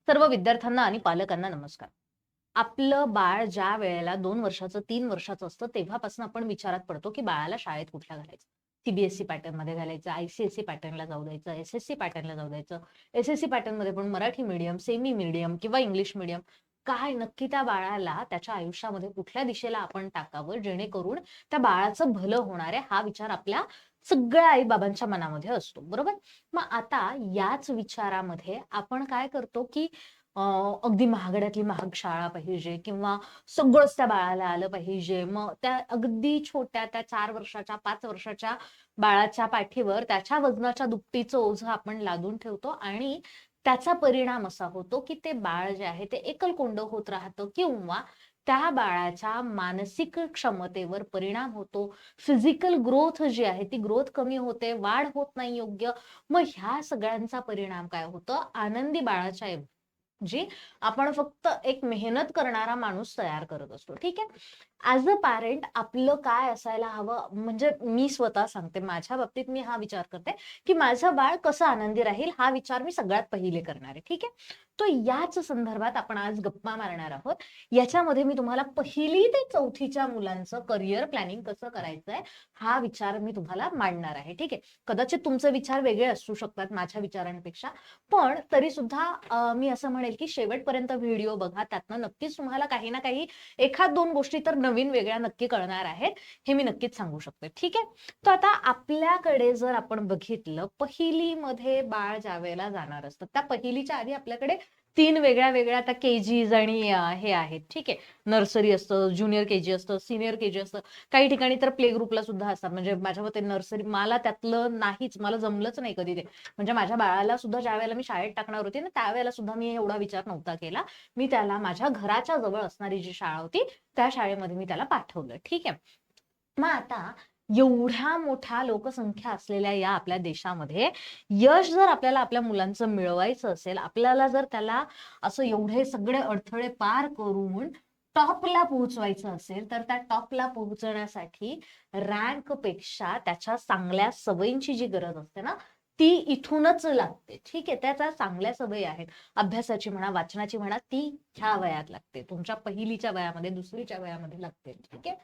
सर्व विद्यार्थ्यांना आणि पालकांना नमस्कार. आपलं बाळ ज्या वेळेला 2 वर्षाचं, 3 वर्षाचं असतं, तेव्हापासून आपण विचारात पडतो, की बाळाला शाळेत कुठल्या घालायचं. सीबीएसई पॅटर्नमध्ये घालायचं, आयसीएसई पॅटर्नला जाऊ द्यायचं, एसएससी पॅटर्नला जाऊ द्यायचं. एसएससी पॅटर्नमध्ये पण मराठी मीडियम, सेमी मीडियम किंवा इंग्लिश मीडियम. काय नक्की त्या बाळाला त्याच्या आयुष्यामध्ये कुठल्या दिशेला आपण टाकावं, जेणेकरून त्या बाळाचं भलं होणार आहे, हा विचार आपल्या सगळ्या आई-बाबांच्या मनामध्ये असतो, बरोबर? मग आता याच विचारामध्ये आपण काय करतो, की अ, अगदी महागड्यातली महाग शाळा पाहिजे किंवा सगळंच त्या बाळाला आलं पाहिजे. मग त्या अगदी छोट्या त्या 4 वर्षाच्या, 5 वर्षाच्या बाळाच्या पाठीवर त्याच्या वजनाच्या दुपटीचं ओझं आपण लादून ठेवतो आणि त्याचा परिणाम असा होतो, की ते बाळ जे आहे ते एकलकोंड होत राहतं किंवा त्या बाळाच्या मानसिक क्षमतेवर परिणाम होतो. फिजिकल ग्रोथ जी आहे ती ग्रोथ कमी होते, वाढ होत नाही योग्य. मग ह्या सगळ्यांचा परिणाम काय होतं? आनंदी बाळाच्या जी आपण फक्त एक मेहनत करणारा माणूस तयार करत असतो. ठीक आहे. ॲज अ पॅरेंट आपलं काय असायला हवं, म्हणजे मी स्वतः सांगते, माझ्या बाबतीत मी हा विचार करते, की माझं बाळ कसं आनंदी राहील हा विचार मी सगळ्यात पहिले करणार आहे. ठीक आहे. तो याच संदर्भात आपण आज गप्पा मारणार आहोत. याच्यामध्ये मी तुम्हाला 1ली ते 4थीच्या मुलांचं करियर प्लॅनिंग कसं करायचंय हा विचार मी तुम्हाला मांडणार आहे. ठीक आहे. कदाचित तुमचे विचार वेगळे असू शकतात माझ्या विचारांपेक्षा, पण तरी सुद्धा मी असं म्हणेल, की शेवटपर्यंत व्हिडिओ बघा. त्यातनं नक्कीच तुम्हाला काही ना काही एखाद 2 गोष्टी तर नवीन वेगळ्या नक्की कळणार आहेत. हे मी नक्कीच सांगू शकते. ठीक आहे. तर आता आपल्याकडे जर आपण बघितलं, 1ली बाळ ज्यावेळेला जाणार असतं, त्या 1लीच्या आधी आपल्याकडे 3 वेगळ्या-वेगळ्या आता केजीज आणि हे आहेत. ठीक आहे. नर्सरी असतं, ज्युनियर केजी असतं, सीनियर केजी असतं. काही ठिकाणी तर प्ले ग्रुपला सुद्धा असतात. म्हणजे माझ्या मते नर्सरी मला त्यातलं नाहीच, मला जमलंच नाही कधी ते. म्हणजे माझ्या बाळाला सुद्धा ज्यावेळेला मी शाळेत टाकणार होते ना, त्यावेळेला सुद्धा मी एवढा विचार नव्हता केला. मी त्याला माझ्या घराच्या जवळ असणारी जी शाळा होती, त्या शाळेमध्ये मी त्याला पाठवलं. ठीक आहे. मग आता एवढ्या मोठ्या लोकसंख्या असलेल्या या आपल्या देशामध्ये यश जर आपल्याला आपल्या मुलांचं मिळवायचं असेल, आपल्याला जर त्याला असं एवढे सगळे अडथळे पार करून टॉपला पोहोचवायचं असेल, तर त्या टॉपला पोहोचण्यासाठी रँकपेक्षा त्याच्या चांगल्या सवयींची जी गरज असते ना, ती इथूनच लागते. ठीक आहे. त्या चांगल्या सवयी आहेत. अभ्यासाची म्हणा, वाचनाची म्हणा, ती ह्या वयात लागते. तुमच्या 1लीच्या वयामध्ये, 2रीच्या वयामध्ये लागते. ठीक आहे.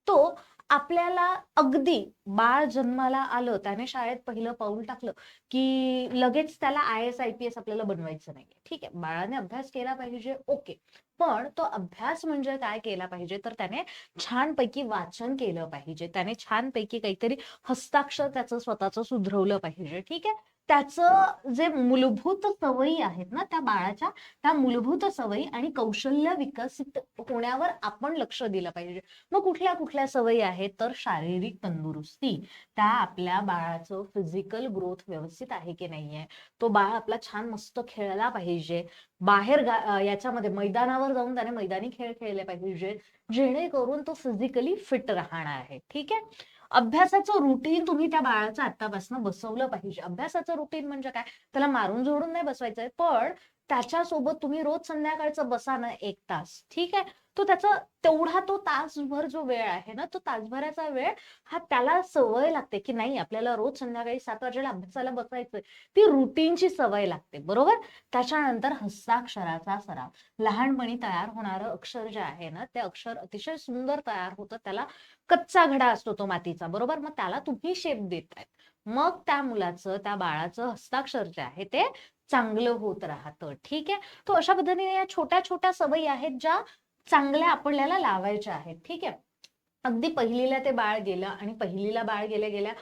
तो आपल्याला अगदी बाळ जन्माला आलं, त्याने शाळेत पहिलं पाऊल टाकलं, की लगेच त्याला आय-एस, आय-पी-एस आपल्याला बनवायचं नाहीये. ठीक आहे. बाळाने अभ्यास केला पाहिजे, ओके. पण तो अभ्यास म्हणजे काय केला पाहिजे, तर त्याने छानपैकी वाचन केलं पाहिजे. त्याने छानपैकी काहीतरी हस्ताक्षर त्याचं स्वतःचं सुधरवलं पाहिजे. ठीक आहे. त्याचं जे मूलभूत सवयी आहेत ना त्या बाळाच्या, त्या मूलभूत सवयी आणि कौशल्य विकसित होण्यावर आपण लक्ष दिलं पाहिजे. मग कुठल्या कुठल्या सवयी आहेत, तर शारीरिक तंदुरुस्ती. त्या आपल्या बाळाचं फिजिकल ग्रोथ व्यवस्थित आहे की नाहीये, तो बाळ आपला छान मस्त खेळला पाहिजे, बाहेर याच्यामध्ये मैदानावर जाऊन त्याने मैदानी खेळ खेळले पाहिजे, जेणेकरून तो फिजिकली फिट राहणार आहे. ठीक आहे. अभ्यासाचं रुटीन तुम्ही त्या बाळाचं आतापासून बसवलं पाहिजे. अभ्यासाचं रुटीन म्हणजे काय, त्याला मारून झोडून नाही बसवायचंय, पण त्याच्यासोबत तुम्ही रोज संध्याकाळचं बसा ना 1 तास. ठीक आहे. तो त्याचा तेवढा तो तासभर जो वेळ आहे ना, तो तासभराचा वेळ हा त्याला सवय लागते, की नाही आपल्याला रोज संध्याकाळी 7 वाजेला अभ्यासाला बसायचंय. ती रुटीनची सवय लागते, बरोबर? त्याच्यानंतर हस्ताक्षराचा सराव. लहानपणी तयार होणारं अक्षर जे आहे ना, ते अक्षर अतिशय सुंदर तयार होतं. त्याला कच्चा घडा असतो तो मातीचा, बरोबर? मग त्याला तुम्ही शेप देताय. मग त्या मुलाचं, त्या बाळाचं हस्ताक्षर जे आहे ते चांगलं होत राहतं. ठीक आहे. तो अशा पद्धतीने या छोट्या-छोट्या सवयी आहेत, ज्या चांगल्या आपल्याला लावायच्या आहेत. ठीक आहे. अगदी 1लीला ते बाळ गेलं आणि 1लीला बाळ गेल्या-गेल्या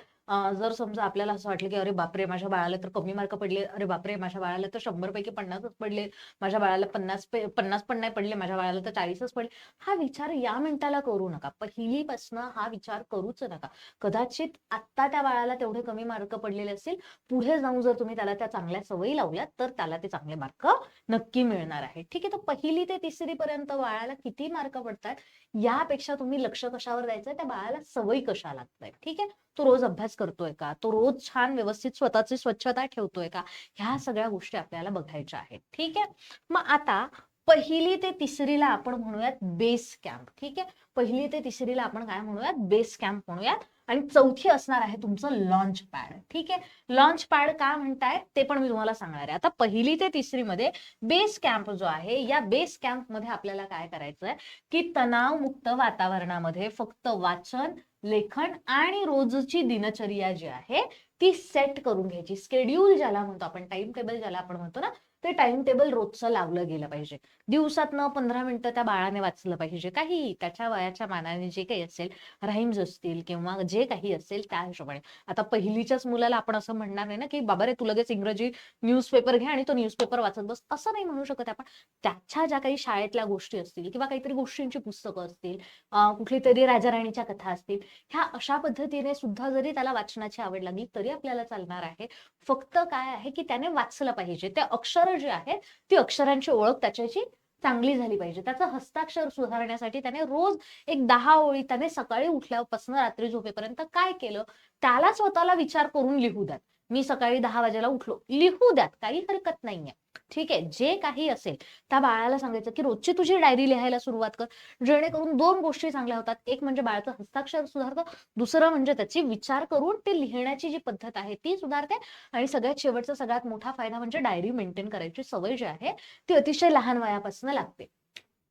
जर समजा आपल्याला असं वाटलं, की "अरे बापरे! माझ्या बाळाला तर कमी मार्क पडले. अरे बापरे! माझ्या बाळाला तर 100 पैकी 50च पडले. माझ्या बाळाला 50 पण नाही पडले. माझ्या बाळाला तर 40च पडले." हा विचार या मिनिटाला करू नका. 1लीपासनं हा विचार करूच नका. कदाचित आत्ता त्या बाळाला तेवढे कमी मार्क पडलेले असतील. पुढे जाऊन जर तुम्ही त्याला त्या चांगल्या सवयी लावल्यात, तर त्याला ते चांगले मार्क नक्की मिळणार आहेत. ठीक आहे. तर 1ली ते 3री पर्यंत बाळाला किती मार्क पडतायत, यापेक्षा तुम्ही लक्ष कशावर द्यायचंय, त्या बाळाला सवयी कशा लागतायत. ठीक आहे. तो रोज अभ्यास करतोय का? तो रोज छान व्यवस्थित स्वतःची स्वच्छता ठेवतोय का? ह्या सगळ्या गोष्टी आपल्याला बघायच्या आहेत. ठीक आहे. मग आता 1ली ते 3रीला आपण म्हणूयात बेस कॅम्प. ठीक आहे. 1ली ते 3रीला आपण काय म्हणूयात? बेस कॅम्प म्हणूयात. आणि चौथी असणार आहे तुमचं लॉन्च पॅड. ठीक आहे, लॉन्च पॅड का म्हणताय ते पण मी तुम्हाला सांगणार आहे. आता पहिली ते तिसरी मध्ये बेस कॅम्प जो आहे, या बेस कॅम्प मध्ये आपल्याला काय करायचंय की तणावमुक्त वातावरणामध्ये फक्त वाचन, लेखन आणि रोजची दिनचर्या जी आहे ती सेट करून घ्यायची. स्केड्यूल ज्याला म्हणतो आपण, टाइम टेबल ज्याला आपण म्हणतो ना, ते टाइम टेबल रोजचं लावलं गेलं पाहिजे. दिवसातनं 15 मिनिटं त्या बाळाने वाचलं पाहिजे. काही त्याच्या वयाच्या मानाने जे काही असेल, राईम्स असतील किंवा जे काही असेल त्या हिशोबाने. आता पहिलीच्याच मुलाला आपण असं म्हणणार नाही ना की बाबा रे तू लगेच इंग्रजी न्यूजपेपर घे आणि तो न्यूजपेपर वाचत बस, असं नाही म्हणू शकत आपण. त्याच्या ज्या काही शाळेतल्या गोष्टी असतील किंवा काहीतरी गोष्टींची पुस्तकं असतील, कुठली तरी राजा राणीच्या कथा असतील, ह्या अशा पद्धतीने सुद्धा जरी त्याला वाचनाची आवड लागली तरी आपल्याला चालणार आहे. फक्त काय आहे की त्याने वाचलं पाहिजे. ते अक्षर जे आहेत, ती अक्षरांची ओळख त्याच्याची चांगली झाली पाहिजे. त्याचं हस्ताक्षर सुधारण्यासाठी त्याने रोज एक 10 ओळी त्याने सकाळी उठल्यापासून रात्री झोपेपर्यंत काय केलं, त्याला स्वतःला विचार करून लिहू द्यात. मी सकाळी 10 वाजेला उठलो, लिहू द्यात, काही हरकत नाहीये. ठीक आहे, जे काही असेल त्या बाळाला सांगायचं की रोजची तुझी डायरी लिहायला सुरुवात कर, जेणेकरून 2 गोष्टी चांगल्या होतात. एक म्हणजे बाळाचं हस्ताक्षर सुधारतं, दुसरं म्हणजे त्याची विचार करून ते लिहिण्याची जी पद्धत आहे ती सुधारते. आणि सगळ्यात शेवटचा सगळ्यात मोठा फायदा म्हणजे डायरी मेंटेन करायची सवय जी आहे ती अतिशय लहान वयापासून लागते.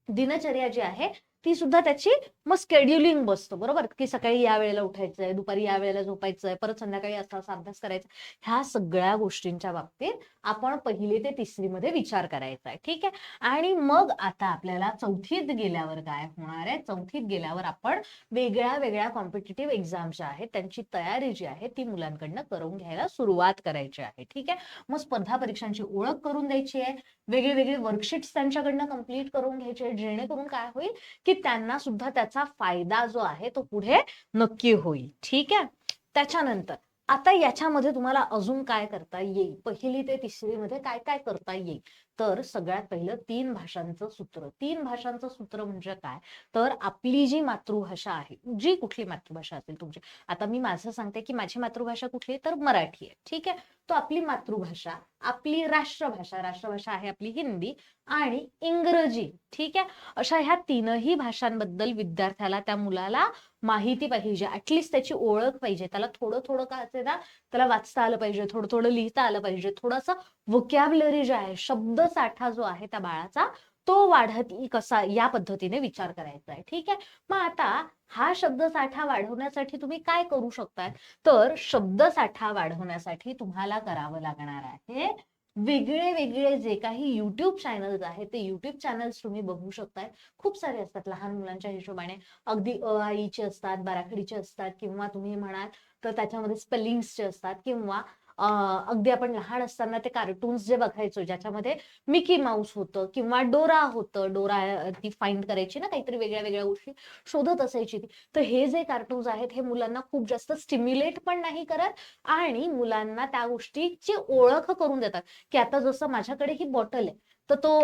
दिनचर्या जी आहे ती सुद्धा त्याची मग स्केड्युलिंग बसतो, बरोबर, की सकाळी या वेळेला उठायचंय, दुपारी या वेळेला झोपायचंय, परत संध्याकाळी असा असा अभ्यास करायचा. ह्या सगळ्या गोष्टींच्या बाबतीत आपण पहिली ते तिसरी मध्ये विचार करायचा आहे. ठीक आहे, आणि मग आता आपल्याला चौथीत गेल्यावर काय होणार आहे, चौथीत गेल्यावर आपण वेगळ्या वेगळ्या कॉम्पिटिटिव्ह एक्झाम ज्या आहेत त्यांची तयारी जी आहे ती मुलांकडनं करून घ्यायला सुरुवात करायची आहे. ठीक आहे, मग स्पर्धा परीक्षांची ओळख करून द्यायची आहे, वेगळे वेगळे वर्कशीट्स त्यांच्याकडनं कंप्लीट करून घ्यायचे, जेणेकरून काय होईल की त्यांना सुद्धा त्याचा फायदा जो आहे तो पुढे नक्की होईल. ठीक आहे, त्याच्यानंतर आता याच्यामध्ये तुम्हाला अजून काय करता येईल, पहिली ते तिसरी मध्ये काय काय करता येईल, तर सगळ्यात पहिलं 3 भाषांचं सूत्र. 3 भाषांचं सूत्र म्हणजे काय, तर आपली जी मातृभाषा आहे, जी कुठली मातृभाषा असेल तुमची, आता मी माझं सांगते की माझी मातृभाषा कुठली आहे तर मराठी आहे. ठीक आहे, तो आपली मातृभाषा, आपली राष्ट्रभाषा, राष्ट्रभाषा आहे आपली हिंदी आणि इंग्रजी. ठीक आहे, अशा ह्या तीनही भाषांबद्दल विद्यार्थ्याला, त्या मुलाला माहिती पाहिजे, ऍटलिस्ट त्याची ओळख पाहिजे. त्याला थोडं थोडं काय असेल ना, त्याला वाचता आलं पाहिजे, थोडं थोडं लिहिता आलं पाहिजे, थोडंसं व्होकॅब्युलरी जे आहे, शब्दसाठा जो आहे त्या बाळाचा तो वाढत कसा, या पद्धतीने विचार करायचा आहे. ठीक आहे, मग आता हा शब्दसाठा वाढवण्यासाठी तुम्ही काय करू शकताय, तर शब्दसाठा वाढवण्यासाठी तुम्हाला करावं लागणार आहे वेगळे वेगळे जे काही युट्यूब चॅनल्स आहेत ते युट्यूब चॅनल्स तुम्ही बघू शकताय. खूप सारे असतात लहान मुलांच्या हिशोबाने, अगदी आईचे असतात, बाराखडीचे असतात, किंवा तुम्ही म्हणाल तर त्याच्यामध्ये स्पेलिंग्सचे असतात, किंवा अगदी आपण लहान असताना ते कार्टून्स जे बघायचो ज्याच्यामध्ये मिकी माऊस होतं किंवा डोरा होतं, डोरा ती फाइंड करायची ना काहीतरी वेगळ्या वेगळ्या गोष्टी शोधत असायची ती. तर हे जे कार्टून्स आहेत हे मुलांना खूप जास्त स्टिम्युलेट पण नाही करत आणि मुलांना त्या गोष्टीची ओळख करून देतात. की आता जसं माझ्याकडे ही बॉटल आहे तर तो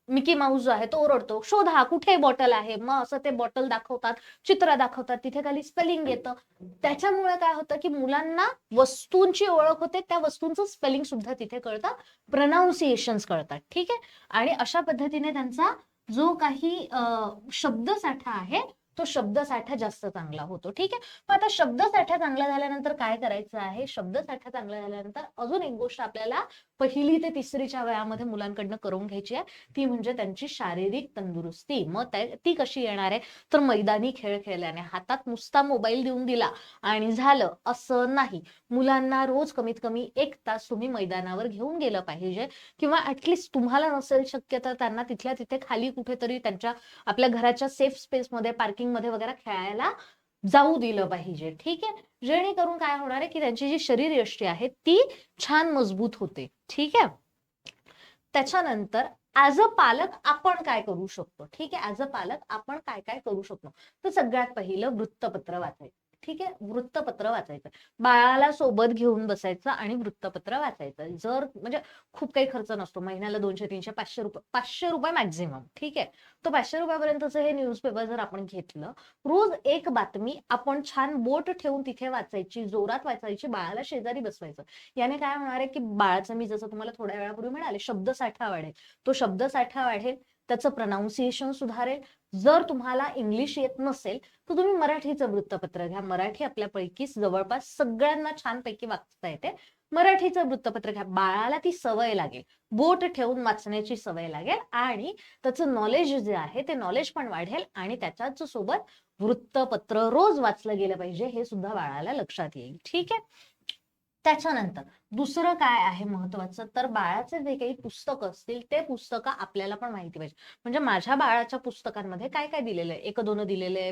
मिकी माऊस जो आहे तो ओरडतो, शोधा कुठे बॉटल आहे, मग असं ते बॉटल दाखवतात, चित्र दाखवतात, तिथे खाली स्पेलिंग येतं. त्याच्यामुळे काय होतं की मुलांना वस्तूंची ओळख होते, त्या वस्तूंचं स्पेलिंग सुद्धा तिथे कळतं, प्रोनाउन्सिएशन्स कळतात. ठीक आहे, आणि अशा पद्धतीने त्यांचा जो काही शब्दसाठा आहे तो शब्दसाठा जास्त चांगला होतो. ठीक आहे, मग आता शब्दसाठा चांगला झाल्यानंतर काय करायचं आहे, शब्दसाठा चांगला झाल्यानंतर अजून एक गोष्ट आपल्याला पहिली ते तिसरीच्या वयामध्ये मुलांकडनं करून घ्यायची आहे, ती म्हणजे त्यांची शारीरिक तंदुरुस्ती. मग ती कशी येणार आहे, तर मैदानी खेळ खेळल्याने. हातात नुसता मोबाईल देऊन दिला आणि झालं असं नाही, मुलांना रोज कमीत कमी 1 तास तुम्ही मैदानावर घेऊन गेलं पाहिजे, किंवा ऍटलिस्ट तुम्हाला नसेल शक्य तर त्यांना तिथल्या तिथे खाली कुठेतरी त्यांच्या आपल्या घराच्या सेफ स्पेसमध्ये, पार्किंग मध्ये वगैरे खेळायला जाऊ दिलं पाहिजे. ठीक आहे, जेणेकरून काय होणार आहे की त्यांची जी शरीर यष्टी आहे ती छान मजबूत होते. ठीक आहे, त्याच्यानंतर ऍज अ पालक आपण काय करू शकतो, ठीक आहे, ऍज अ पालक आपण काय काय करू शकतो, तर सगळ्यात पहिलं वृत्तपत्र वाचायचं. ठीक आहे, वृत्तपत्र वाचायचं, बाळाला सोबत घेऊन बसायचं आणि वृत्तपत्र वाचायचं. जर म्हणजे खूप काही खर्च नसतो, महिन्याला 200, 300, 500 रुपये, 500 रुपये मॅक्झिमम. ठीक आहे, तो 500 रुपयापर्यंतचं हे न्यूजपेपर जर आपण घेतलं, रोज एक बातमी आपण छान बोट ठेवून तिथे वाचायची, जोरात वाचायची, बाळाला शेजारी बसवायचं. याने काय होणार आहे की बाळाचं, मी जसं तुम्हाला थोड्या वेळापूर्वी म्हणाले, शब्दसाठा वाढेल, तो शब्दसाठा वाढेल, त्याचं प्रनाऊन्सिएशन सुधारेल. जर तुम्हाला इंग्लिश येत नसेल तर तुम्ही मराठीचं वृत्तपत्र घ्या. मराठी आपल्यापैकी जवळपास सगळ्यांना छानपैकी वाचता येते. मराठीचं वृत्तपत्र घ्या. बाळाला ती सवय लागेल, बोट ठेवून वाचण्याची सवय लागेल आणि त्याचं नॉलेज जे आहे ते नॉलेज पण वाढेल आणि त्याच्याच सोबत वृत्तपत्र रोज वाचलं गेलं पाहिजे हे सुद्धा बाळाला लक्षात येईल. ठीक आहे. त्याच्यानंतर दुसरं काय आहे महत्वाचं, तर बाळाचे जे काही पुस्तकं असतील ते पुस्तकं आपल्याला पण माहिती पाहिजे. म्हणजे माझ्या बाळाच्या पुस्तकांमध्ये काय काय दिलेलं आहे, 1-2 दिलेलं आहे,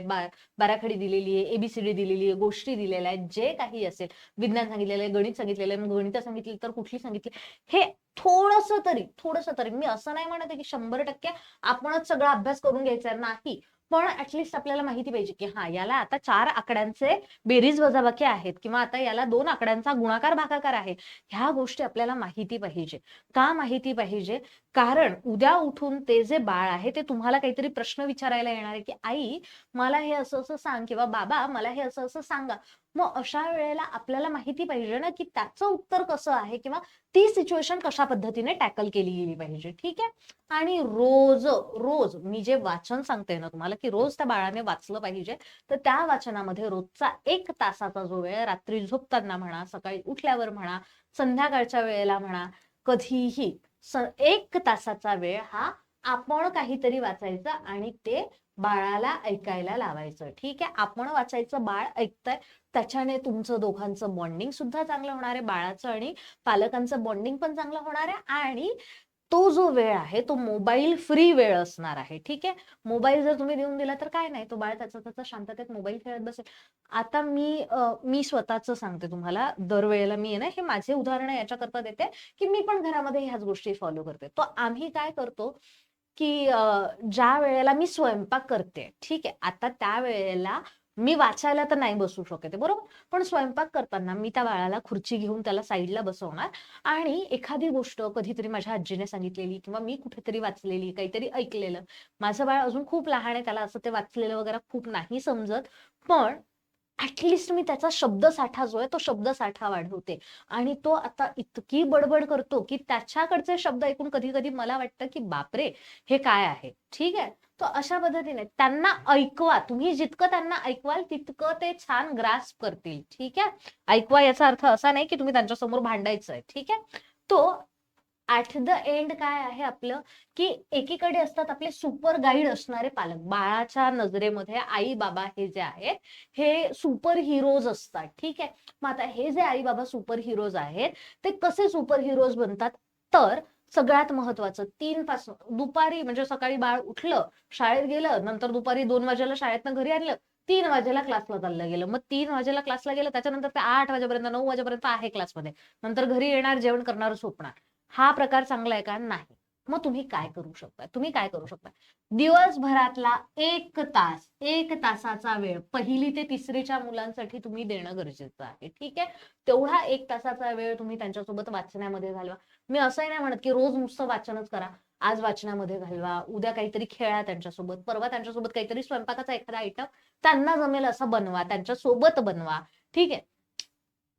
बाराखडी दिलेली आहे, एबीसीडी दिलेली आहे, गोष्टी दिलेल्या आहेत, जे काही असेल, विज्ञान सांगितलेलं आहे, गणित सांगितलेलं आहे, मग गणित सांगितली तर कुठली सांगितली, हे थोडंसं तरी मी असं नाही म्हणत की 100% आपणच सगळा अभ्यास करून घ्यायचा नाही, पण ऍटलिस्ट आपल्याला माहिती पाहिजे की हा याला आता 4 आकड्यांचे बेरीज वजाबाकी आहेत किंवा आता याला 2 आकड्यांचा गुणाकार भागाकार आहे. ह्या गोष्टी आपल्याला माहिती पाहिजे. का माहिती पाहिजे? कारण उद्या उठून ते जे बाळ आहे ते तुम्हाला काहीतरी प्रश्न विचारायला येणार आहे की आई मला हे असं असं सांग किंवा बाबा मला हे असं असं सांगा. मग अशा वेळेला आपल्याला माहिती पाहिजे ना की त्याचं उत्तर कसं आहे किंवा ती सिच्युएशन कशा पद्धतीने टॅकल केली गेली पाहिजे. ठीक आहे. आणि रोज रोज मी जे वाचन सांगते ना तुम्हाला की रोज त्या बाळाने वाचलं पाहिजे, तर त्या वाचनामध्ये रोजचा 1 तासाचा जो वेळ रात्री झोपताना म्हणा, सकाळी उठल्यावर म्हणा, संध्याकाळच्या वेळेला म्हणा, कधीही 1 तासाचा वेळ हा आपण काहीतरी वाचायचं आणि ते बाळाला ऐकायला लावायचं. ठीक आहे. आपण वाचायचं, बाळ ऐकतंय, त्याच्याने तुमचं दोघांचं बॉन्डिंग सुद्धा चांगलं होणार आहे. बाळाचं आणि पालकांचं बॉन्डिंग पण चांगलं होणार आहे आणि तो जो वेळ आहे तो मोबाईल फ्री वेळ असणार आहे. ठीक आहे. मोबाईल जर तुम्ही देऊन दिला तर काय नाही, तो बाळ त्याचा शांततेत मोबाईल खेळत बसेल. आता मी स्वतःच सांगते तुम्हाला, दरवेळेला मी ना हे माझे उदाहरण याच्याकरता देते की मी पण घरामध्ये ह्याच गोष्टी फॉलो करते. तो आम्ही काय करतो की ज्या वेळेला मी स्वयंपाक करते, ठीक आहे, आता त्या वेळेला मी वाचायला तर नाही बसू शकते बरोबर, पण स्वयंपाक करताना मी त्या बाळाला खुर्ची घेऊन त्याला साईडला बसवणार आणि एखादी गोष्ट कधीतरी माझ्या आजीने सांगितलेली किंवा मी कुठेतरी वाचलेली, काहीतरी ऐकलेलं, माझं बाळ अजून खूप लहान आहे, त्याला असं ते वाचलेलं वगैरे खूप नाही समजत, पण ऍटलिस्ट मी त्याचा शब्दसाठा जो आहे तो शब्दसाठा वाढवते आणि तो आता इतकी बडबड करतो की त्याच्याकडचे शब्द ऐकून कधी कधी मला वाटतं की बापरे हे काय आहे. ठीक आहे. तो अशा पद्धतीने त्यांना ऐकवा, तुम्ही जितकं त्यांना ऐकवाल तितकं ते छान ग्रास्प करतील. ठीक आहे. ऐकवा याचा अर्थ असा नाही की तुम्ही त्यांच्यासमोर भांडायचं आहे. ठीक आहे. तो ऍट द एंड काय आहे आपलं की एकीकडे असतात आपले सुपर गाईड असणारे पालक. बाळाच्या नजरेमध्ये आई बाबा हे जे आहेत हे सुपर हिरोज असतात. ठीक आहे. मग आता हे जे आई बाबा सुपर हिरोज आहेत ते कसे सुपर हिरोज बनतात, तर सगळ्यात महत्वाचं 3 पासून दुपारी म्हणजे सकाळी बाळ उठलं, शाळेत गेलं, नंतर दुपारी 2 वाजेला शाळेतनं घरी आणलं, 3 वाजेला क्लासला चाललं गेलं, मग 3 वाजेला क्लासला गेलं त्याच्यानंतर ते 8 वाजेपर्यंत 9 वाजेपर्यंत आहे क्लासमध्ये, नंतर घरी येणार, जेवण करणार, झोपणार. हा प्रकार चांगला आहे का? नाही. मग तुम्ही काय करू शकता, दिवसभरातला 1 तासाचा वेळ 1ली ते 3रीच्या मुलांसाठी तुम्ही देणं गरजेचं आहे. ठीक आहे. तेवढा 1 तासाचा वेळ तुम्ही त्यांच्यासोबत वाचण्यामध्ये घालवा. मी असंही नाही म्हणत की रोज नुसतं वाचनच करा. आज वाचनामध्ये घालवा, उद्या काहीतरी खेळा त्यांच्यासोबत, परवा त्यांच्यासोबत काहीतरी स्वयंपाकाचा एखादा आयटम त्यांना जमेल असं बनवा, त्यांच्यासोबत बनवा. ठीक आहे.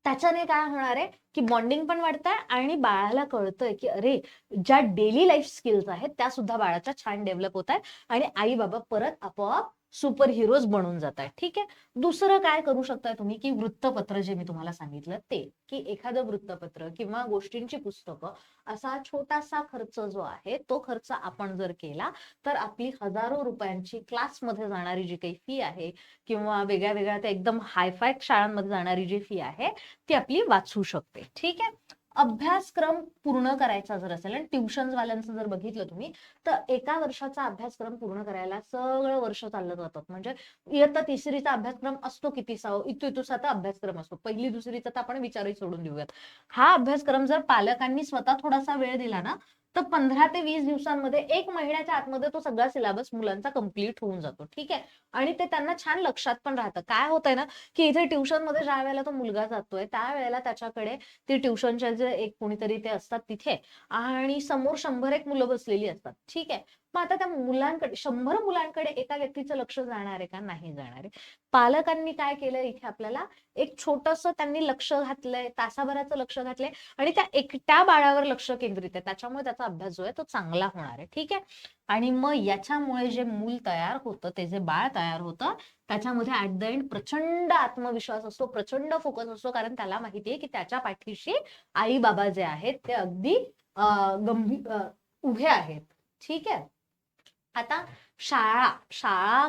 त्याच्याने काय होणार आहे की बॉन्डिंग पण वाढतंय आणि बाळाला कळतंय की अरे ज्या डेली लाईफ स्किल्स आहेत त्या सुद्धा बाळाच्या छान डेव्हलप होत आहेत आणि आई बाबा परत आपोआप सुपर हिरोज बनून जात आहेत. ठीक आहे. दुसरं काय करू शकताय तुम्ही की वृत्तपत्र जे मी तुम्हाला सांगितलं ते, की एखादं वृत्तपत्र किंवा गोष्टींची पुस्तकं, असा छोटासा खर्च जो आहे तो खर्च आपण जर केला तर आपली हजारो रुपयांची क्लासमध्ये जाणारी जी काही फी आहे किंवा वेगळ्या वेगळ्या त्या एकदम हायफाय शाळांमध्ये जाणारी जी फी आहे ती आपली वाचू शकते. ठीक आहे. अभ्यासक्रम पूर्ण करायचा जर असेल आणि ट्युशन वाल्यांचं जर बघितलं तुम्ही तर एका वर्षाचा अभ्यासक्रम पूर्ण करायला सगळं वर्ष चाललं जातात. म्हणजे इयत्ता 3रीचा अभ्यासक्रम असतो किती इतुसाचा अभ्यासक्रम असतो. 1ली 2रीचा तर आपण विचारही सोडून देऊयात. हा अभ्यासक्रम जर पालकांनी स्वतः थोडासा वेळ दिला ना तर 15 ते 20 दिवसांमध्ये 1 महिन्याच्या आतमध्ये तो सगळा सिलेबस मुलांचा कम्प्लीट होऊन जातो. ठीक आहे. आणि ते त्यांना छान लक्षात पण राहतं. काय होतंय ना की इथे ट्युशन मध्ये ज्या वेळेला तो मुलगा जातोय त्यावेळेला त्याच्याकडे ती ट्युशनच्या जे एक कोणीतरी ते असतात तिथे आणि समोर 100 मुलं बसलेली असतात. ठीक आहे. मग आता त्या मुलांकडे 100 मुलांकडे एका व्यक्तीचं लक्ष जाणार आहे का? नाही जाणार आहे. पालकांनी काय केलं इथे आपल्याला एक छोटस त्यांनी लक्ष घातलंय, तासाभराचं लक्ष घातलंय आणि त्या एकट्या बाळावर लक्ष केंद्रित आहे, त्याच्यामुळे त्याचा त्याचा अभ्यास जो आहे तो चांगला होणार आहे. ठीक आहे. आणि मग याच्यामुळे जे मूल तयार होतं, ते जे बाळ तयार होतं, त्याच्यामध्ये ऍट द एंड प्रचंड आत्मविश्वास असतो, प्रचंड फोकस असतो, कारण त्याला माहितीये की त्याच्या पाठीशी आई बाबा जे आहेत ते अगदी गंभीर उभे आहेत. ठीक आहे. आता शाळा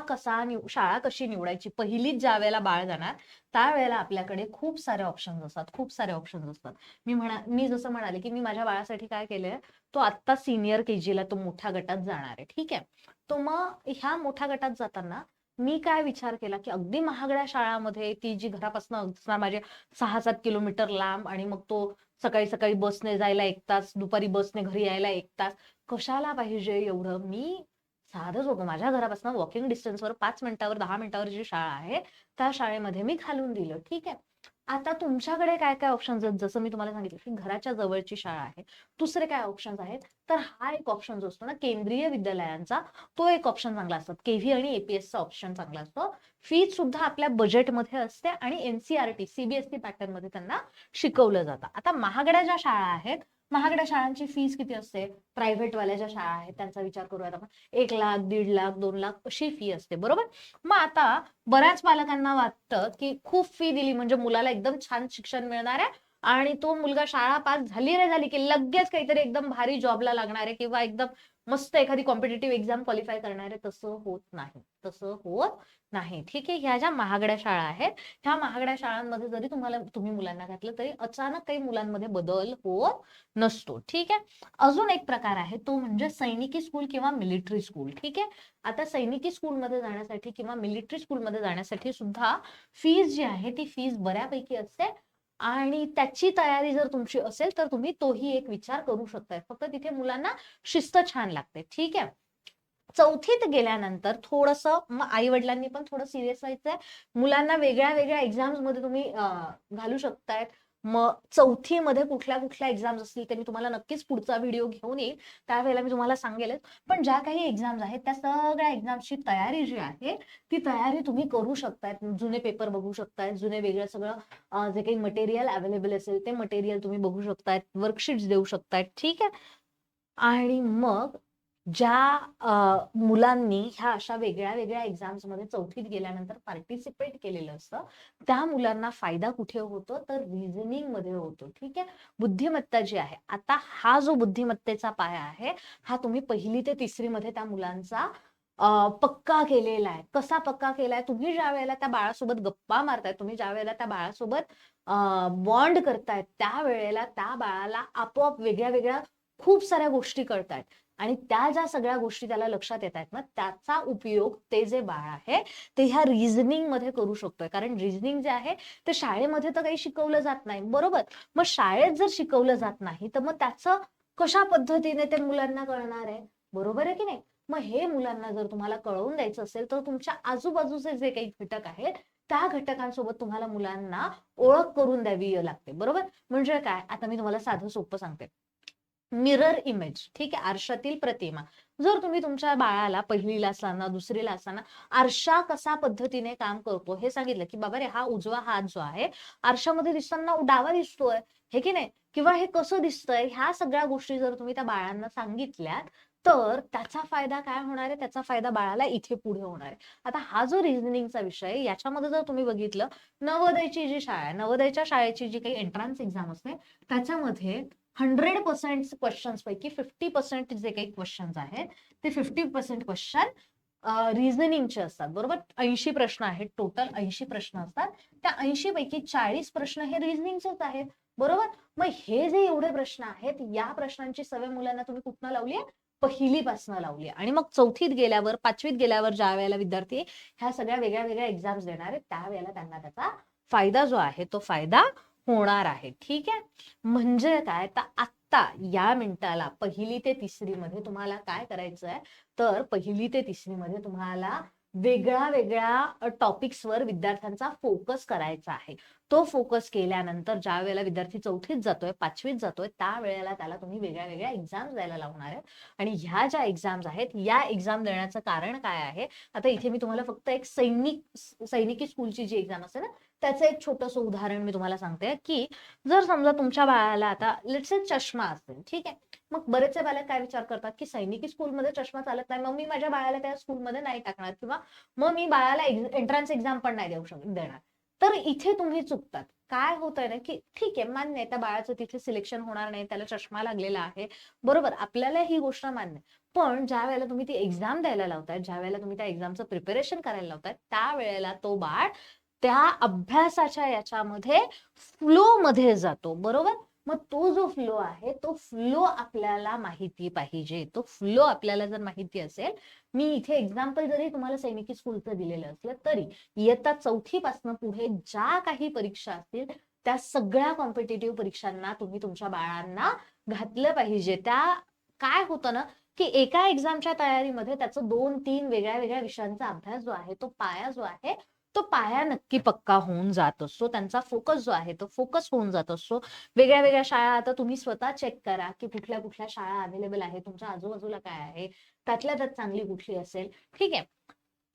कशी निवडायची, पहिलीच ज्या वेळेला बाळ जाणार त्यावेळेला आपल्याकडे खूप सारे ऑप्शन्स असतात, खूप सारे ऑप्शन्स असतात. मी जसं म्हणाले की मी माझ्या बाळासाठी काय केलंय, तो आता सिनियर केजीला तो मोठ्या गटात जाणार आहे. ठीक आहे. तो मग ह्या मोठ्या गटात जाताना मी काय विचार केला की अगदी महागड्या शाळामध्ये ती जी घरापासून असणार माझे 6-7 किलोमीटर लांब, आणि मग तो सकाळी सकाळी बसने जायला 1 तास, दुपारी बसने घरी यायला 1 तास, कशाला पाहिजे एवढं. मी साधंच होतं, माझ्या घरापासून वॉकिंग डिस्टन्सवर 5 मिनिटावर 10 मिनिटावर जी शाळा आहे त्या शाळेमध्ये मी घालून दिलं. ठीक आहे. आता तुमच्याकडे काय काय ऑप्शन्स आहेत, जसं मी तुम्हाला सांगितलं की घराच्या जवळची शाळा आहे. दुसरे काय ऑप्शन्स आहेत, तर हा एक ऑप्शन जो असतो ना केंद्रीय विद्यालयांचा, तो एक ऑप्शन चांगला असतो. केव्ही आणि एपीएसचा ऑप्शन चांगला असतो. फीज सुद्धा आपल्या बजेटमध्ये असते आणि एनसीआरटी सीबीएसई पॅटर्न मध्ये त्यांना शिकवलं जातं. आता महागड्या ज्या शाळा आहेत, महागड्या शाळांची फीज किती असते, प्रायव्हेट वाल्या ज्या शाळा आहेत त्यांचा विचार करूयात आपण, 1 लाख, 1.5 लाख, 2 लाख अशी फी असते. बरोबर. मग आता बऱ्याच पालकांना वाटतं की खूप फी दिली म्हणजे मुलाला एकदम छान शिक्षण मिळणार आहे आणि तो मुलगा शाळा पास झाली रे झाली की लगेच काहीतरी एकदम भारी जॉबला लागणार आहे किंवा एकदम मस्त एखादी कॉम्पिटेटिव्ह एक्झाम क्वालिफाय करणार आहे. तसं होत नाही, तसं होत नाही. ठीक आहे. ह्या ज्या महागड्या शाळा आहेत, ह्या महागड्या शाळांमध्ये जरी तुम्ही मुलांना घातलं तरी अचानक काही मुलांमध्ये बदल होत नसतो. ठीक आहे. अजून एक प्रकार आहे, तो म्हणजे सैनिकी स्कूल किंवा मिलिटरी स्कूल. ठीक आहे. आता सैनिकी स्कूलमध्ये जाण्यासाठी किंवा मिलिटरी स्कूलमध्ये जाण्यासाठी सुद्धा फीज जी आहे ती फीज बऱ्यापैकी असते, आणि त्याची तयारी जर तुमची असेल तर तुम्ही तोही एक विचार करू शकताय. फक्त तिथे मुलांना शिस्त छान लागते. ठीक आहे. चौथीत गेल्यानंतर थोडंसं मग आई वडिलांनी पण थोडं सिरियस व्हायचंय. मुलांना वेगळ्या वेगळ्या एक्झाम्स मध्ये तुम्ही घालू शकतायत. मग चौथीमध्ये कुठल्या कुठल्या एक्झाम्स असतील ते मी तुम्हाला नक्कीच पुढचा व्हिडिओ घेऊन येईल, त्यावेळेला मी तुम्हाला सांगेलच. पण ज्या काही एक्झाम्स आहेत त्या सगळ्या एक्झाम्सची तयारी जी आहे ती तयारी तुम्ही करू शकतायत. जुने पेपर बघू शकतायत, जुने वेगळं सगळं जे काही मटेरियल अवेलेबल असेल ते मटेरियल तुम्ही बघू शकतायत, वर्कशीट्स देऊ शकतायत. ठीक आहे. आणि मग ज्या मुलांनी ह्या अशा वेगळ्या वेगळ्या एक्झाम्स मध्ये चौथीत गेल्यानंतर पार्टिसिपेट केलेलं असतं, त्या मुलांना फायदा कुठे होतो, तर रिझनिंग मध्ये होतो. ठीक आहे. बुद्धिमत्ता जी आहे, आता हा जो बुद्धिमत्तेचा पाया आहे हा तुम्ही 1ली ते 3री मध्ये त्या मुलांचा पक्का केलेला आहे. कसा पक्का केलाय, तुम्ही ज्या वेळेला त्या बाळासोबत गप्पा मारताय, तुम्ही ज्या वेळेला त्या बाळासोबत बॉन्ड करतायत, त्या वेळेला त्या बाळाला आपोआप वेगळ्या वेगळ्या खूप साऱ्या गोष्टी कळतायत, आणि त्या ज्या सगळ्या गोष्टी त्याला लक्षात येत आहेत ना, त्याचा उपयोग ते जे बाळ आहे ते ह्या रिझनिंग मध्ये करू शकतोय. कारण रिझनिंग जे आहे ते शाळेमध्ये तर काही शिकवलं जात नाही. बरोबर. मग शाळेत जर शिकवलं जात नाही तर मग त्याचं कशा पद्धतीने ते मुलांना कळणार आहे. बरोबर आहे की नाही. मग हे मुलांना जर तुम्हाला कळवून द्यायचं असेल तर तुमच्या आजूबाजूचे जे काही घटक आहेत त्या घटकांसोबत तुम्हाला मुलांना ओळख करून द्यावी लागते. बरोबर. म्हणजे काय, आता मी तुम्हाला साधं सोपं सांगते. Mirror image. ठीक आहे. आरशातील प्रतिमा. जर तुम्ही तुमच्या बाळाला 1लीला असताना 2रीला असताना आरशा कसा पद्धतीने काम करतो हे सांगितलं की बाबा रे हा उजवा हात जो आहे आरशामध्ये दिसताना डावा दिसतोय, हे की नाही, किंवा हे कसं दिसतंय, ह्या सगळ्या गोष्टी जर तुम्ही त्या बाळांना सांगितल्यात तर त्याचा फायदा काय होणार आहे, त्याचा फायदा बाळाला इथे पुढे होणार आहे. आता हा जो रिझनिंगचा विषय, याच्यामध्ये जर तुम्ही बघितलं, नवोदयची जी शाळा आहे, नवोदयच्या शाळेची जी काही एंट्रन्स एक्झाम असते त्याच्यामध्ये 100% क्वेश्चन्स पैकी 50% जे काही क्वेश्चन्स आहेत ते 50% क्वेश्चन रिझनिंगचे असतात. बरोबर. 80 प्रश्न आहेत, टोटल 80 प्रश्न असतात. त्या 80 पैकी 40 प्रश्न हे रिझनिंगचेच आहेत. बरोबर. मग हे जे एवढे प्रश्न आहेत, या प्रश्नांची सवय मुलांना तुम्ही कुठनं लावली आहे, 1लीपासून लावली आहे. आणि मग चौथीत गेल्यावर, 5वीत गेल्यावर ज्या वेळेला विद्यार्थी ह्या सगळ्या वेगळ्या वेगळ्या एक्झाम्स देणार आहेत त्यावेळेला त्यांना त्याचा फायदा जो आहे तो फायदा होणार आहे. ठीक आहे. म्हणजे काय, तर आत्ता या मिनिटाला 1ली ते 3री मध्ये तुम्हाला काय करायचं आहे, तर 1ली ते 3री मध्ये तुम्हाला वेगळ्या वेगळ्या टॉपिक्सवर विद्यार्थ्यांचा फोकस करायचा आहे. तो फोकस केल्यानंतर ज्या वेळेला विद्यार्थी चौथीत जातोय, 5वीत जातोय, त्या वेळेला त्याला तुम्ही वेगळ्या वेगळ्या एक्झाम्स द्यायला लावणार आहे. आणि ह्या ज्या एक्झाम्स आहेत, या एक्झाम देण्याचं कारण काय आहे, आता इथे मी तुम्हाला फक्त एक सैनिकी स्कूलची जी एक्झाम असते ना त्याचं एक छोटंसं उदाहरण मी तुम्हाला सांगते की जर समजा तुमच्या बाळाला आता लेट्स से चष्मा असेल. ठीक आहे. मग बरेचसे पालक काय विचार करतात की सैनिकी स्कूलमध्ये चष्मा चालत नाही, मग मी माझ्या बाळाला त्या स्कूलमध्ये नाही टाकणार, किंवा मग मी बाळाला एंट्रन्स एक्झाम पण नाही देणार. तर इथे तुम्ही चुकतात. काय होतंय ना, की ठीक आहे, मान्य आहे त्या बाळाचं तिथे सिलेक्शन होणार नाही, त्याला चष्मा लागलेला आहे, बरोबर, आपल्याला ही गोष्ट मान्य आहे. पण ज्या वेळेला तुम्ही ती एक्झाम द्यायला लावताय, ज्या वेळेला तुम्ही त्या एक्झामचं प्रिपरेशन करायला लावताय, त्यावेळेला तो बाळ त्या अभ्यासाच्या याच्यामध्ये फ्लो मध्ये जातो, बरोबर. मग तो जो फ्लो आहे, तो फ्लो आपल्याला माहिती पाहिजे. तो फ्लो आपल्याला जर माहिती असेल, मी इथे एक्झाम्पल जरी तुम्हाला सैनिकी स्कूलचं दिलेलं असलं तरी इयत्ता 4थी पासून पुढे ज्या काही परीक्षा असतील त्या सगळ्या कॉम्पिटेटिव्ह परीक्षांना तुम्ही तुमच्या बाळांना घातलं पाहिजे. त्या काय होतं ना, की एका एक्झामच्या तयारीमध्ये त्याचं 2-3 वेगळ्या वेगळ्या विषयांचा अभ्यास जो आहे, तो पाया जो आहे, तो पाया नक्की पक्का होऊन जात असतो. त्यांचा फोकस जो आहे तो फोकस होऊन जात असतो. वेगळ्या वेगळ्या शाळा आता तुम्ही स्वतः चेक करा की कुठल्या कुठल्या शाळा अवेलेबल आहे, तुमच्या आजूबाजूला काय आहे, त्यातल्या त्यात चांगली कुठली असेल. ठीक आहे.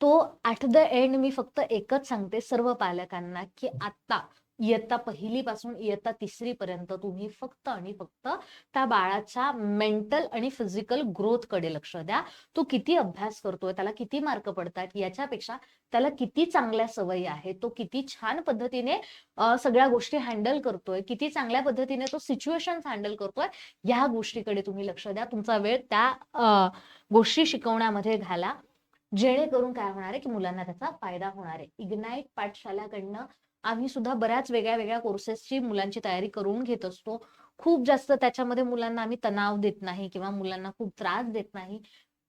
तो ऍट द एंड मी फक्त एकच सांगते सर्व पालकांना, की आता इयत्ता 1ली पासून इयत्ता 3री पर्यंत तुम्ही फक्त आणि फक्त त्या बाळाच्या मेंटल आणि फिजिकल ग्रोथ कडे लक्ष द्या. तो किती अभ्यास करतोय, त्याला किती मार्क पडतात, याच्यापेक्षा त्याला किती चांगल्या सवयी आहेत, तो किती छान पद्धतीने सगळ्या गोष्टी हँडल करतोय, किती चांगल्या पद्धतीने तो सिच्युएशन हँडल करतोय, या गोष्टीकडे तुम्ही लक्ष द्या. तुमचा वेळ त्या गोष्टी शिकवण्यामध्ये घाला, जेणेकरून काय होणार आहे की मुलांना त्याचा फायदा होणार आहे. इग्नाइट पाठशालाकडनं आम्ही सुद्धा बऱ्याच वेगळ्या वेगळ्या कोर्सेसची मुलांची तयारी करून घेत असतो. खूप जास्त त्याच्यामध्ये मुलांना आम्ही तणाव देत नाही किंवा मुलांना खूप त्रास देत नाही.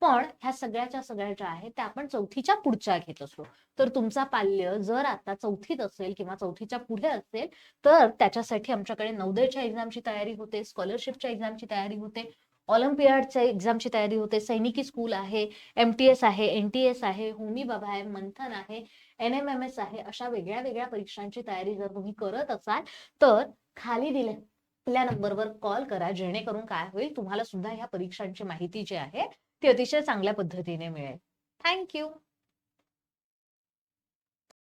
पण ह्या सगळ्याच्या सगळ्या ज्या आहेत त्या आपण 4थीच्या पुढच्या घेत असतो. तर तुमचा पाल्य जर आता 4थीत असेल किंवा 4थीच्या पुढे असेल, तर त्याच्यासाठी आमच्याकडे नवोदयच्या एक्झामची तयारी होते, स्कॉलरशिपच्या एक्झामची तयारी होते, ऑलिम्पियाडच्या एक्झामची तयारी होते, सैनिकी स्कूल आहे, MTS आहे, NTS आहे, होमी बाबा आहे, मंथन आहे, NMMS आहे. अशा वेगळ्या वेगळ्या परीक्षांची तयारी जर तुम्ही करत असाल तर खाली दिलेल्या नंबरवर कॉल करा, जेणेकरून काय होईल, तुम्हाला सुद्धा ह्या परीक्षांची माहिती जी आहे ती अतिशय चांगल्या पद्धतीने मिळेल. थँक्यू.